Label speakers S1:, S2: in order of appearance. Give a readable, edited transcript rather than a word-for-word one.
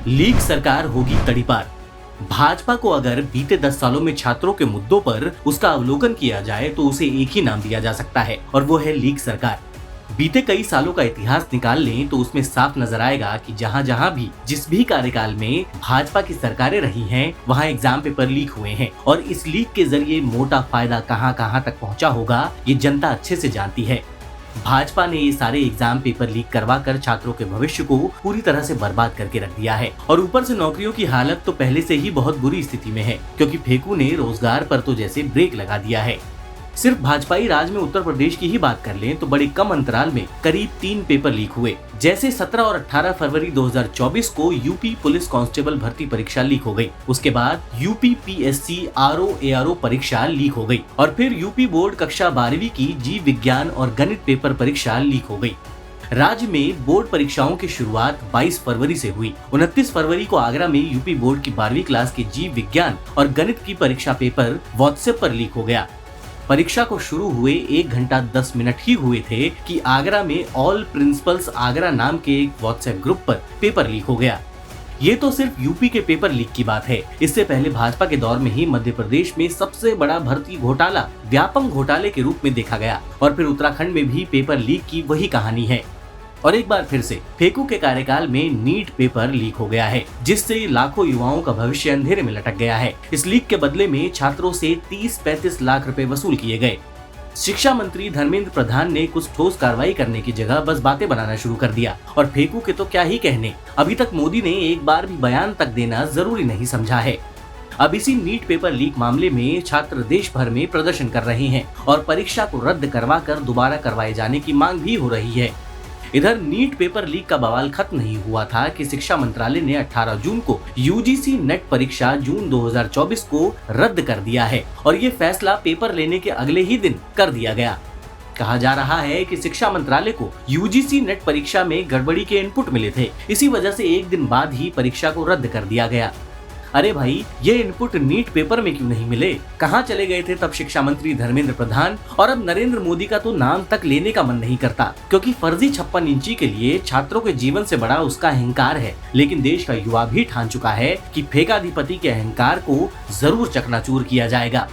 S1: League सरकार होगी तड़ीपार। भाजपा को अगर बीते 10 सालों में छात्रों के मुद्दों पर उसका अवलोकन किया जाए तो उसे एक ही नाम दिया जा सकता है और वो है लीग सरकार। बीते कई सालों का इतिहास निकाल लें तो उसमें साफ नजर आएगा कि जहां जहां भी जिस भी कार्यकाल में भाजपा की सरकारें रही हैं, वहां एग्जाम पेपर लीक हुए हैं और इस लीक के जरिए मोटा फायदा कहां कहां तक पहुंचा होगा ये जनता अच्छे से जानती है। भाजपा ने ये सारे एग्जाम पेपर लीक करवा कर छात्रों के भविष्य को पूरी तरह से बर्बाद करके रख दिया है और ऊपर से नौकरियों की हालत तो पहले से ही बहुत बुरी स्थिति में है, क्योंकि फेकू ने रोजगार पर तो जैसे ब्रेक लगा दिया है। सिर्फ भाजपाई राज में उत्तर प्रदेश की ही बात कर लें तो बड़े कम अंतराल में करीब 3 पेपर लीक हुए। जैसे 17 और 18 फरवरी 2024 को यूपी पुलिस कांस्टेबल भर्ती परीक्षा लीक हो गई, उसके बाद यूपी पीएससी आरओ परीक्षा लीक हो गई और फिर यूपी बोर्ड कक्षा 12वीं की जीव विज्ञान और गणित पेपर परीक्षा लीक हो गई। राज्य में बोर्ड परीक्षाओं की शुरुआत 22 फरवरी से हुई। 29 फरवरी को आगरा में यूपी बोर्ड की 12वीं क्लास के जीव विज्ञान और गणित की परीक्षा पेपर व्हाट्सएप पर लीक हो गया। परीक्षा को शुरू हुए 1 घंटा 10 मिनट ही हुए थे कि आगरा में ऑल प्रिंसिपल्स आगरा नाम के एक व्हाट्सएप ग्रुप पर पेपर लीक हो गया। ये तो सिर्फ यूपी के पेपर लीक की बात है। इससे पहले भाजपा के दौर में ही मध्य प्रदेश में सबसे बड़ा भर्ती घोटाला व्यापम घोटाले के रूप में देखा गया और फिर उत्तराखंड में भी पेपर लीक की वही कहानी है। और एक बार फिर से फेकू के कार्यकाल में नीट पेपर लीक हो गया है, जिससे लाखों युवाओं का भविष्य अंधेरे में लटक गया है। इस लीक के बदले में छात्रों से 30-35 लाख रुपए वसूल किए गए। शिक्षा मंत्री धर्मेंद्र प्रधान ने कुछ ठोस कार्रवाई करने की जगह बस बातें बनाना शुरू कर दिया और फेकू के तो क्या ही कहने, अभी तक मोदी ने एक बार भी बयान तक देना जरूरी नहीं समझा है। अब इसी नीट पेपर लीक मामले में छात्र देश भर में प्रदर्शन कर रहे हैं और परीक्षा को रद्द करवा कर दोबारा करवाए जाने की मांग भी हो रही है। इधर नीट पेपर लीक का बवाल खत्म नहीं हुआ था कि शिक्षा मंत्रालय ने 18 जून को यूजीसी नेट परीक्षा जून 2024 को रद्द कर दिया है और ये फैसला पेपर लेने के अगले ही दिन कर दिया गया। कहा जा रहा है कि शिक्षा मंत्रालय को यूजीसी नेट परीक्षा में गड़बड़ी के इनपुट मिले थे, इसी वजह से एक दिन बाद ही परीक्षा को रद्द कर दिया गया। अरे भाई, ये इनपुट नीट पेपर में क्यों नहीं मिले? कहाँ चले गए थे तब शिक्षा मंत्री धर्मेंद्र प्रधान? और अब नरेंद्र मोदी का तो नाम तक लेने का मन नहीं करता, क्योंकि फर्जी 56 इंची के लिए छात्रों के जीवन से बड़ा उसका अहंकार है। लेकिन देश का युवा भी ठान चुका है कि फेकाधिपति के अहंकार को जरूर चकनाचूर किया जाएगा।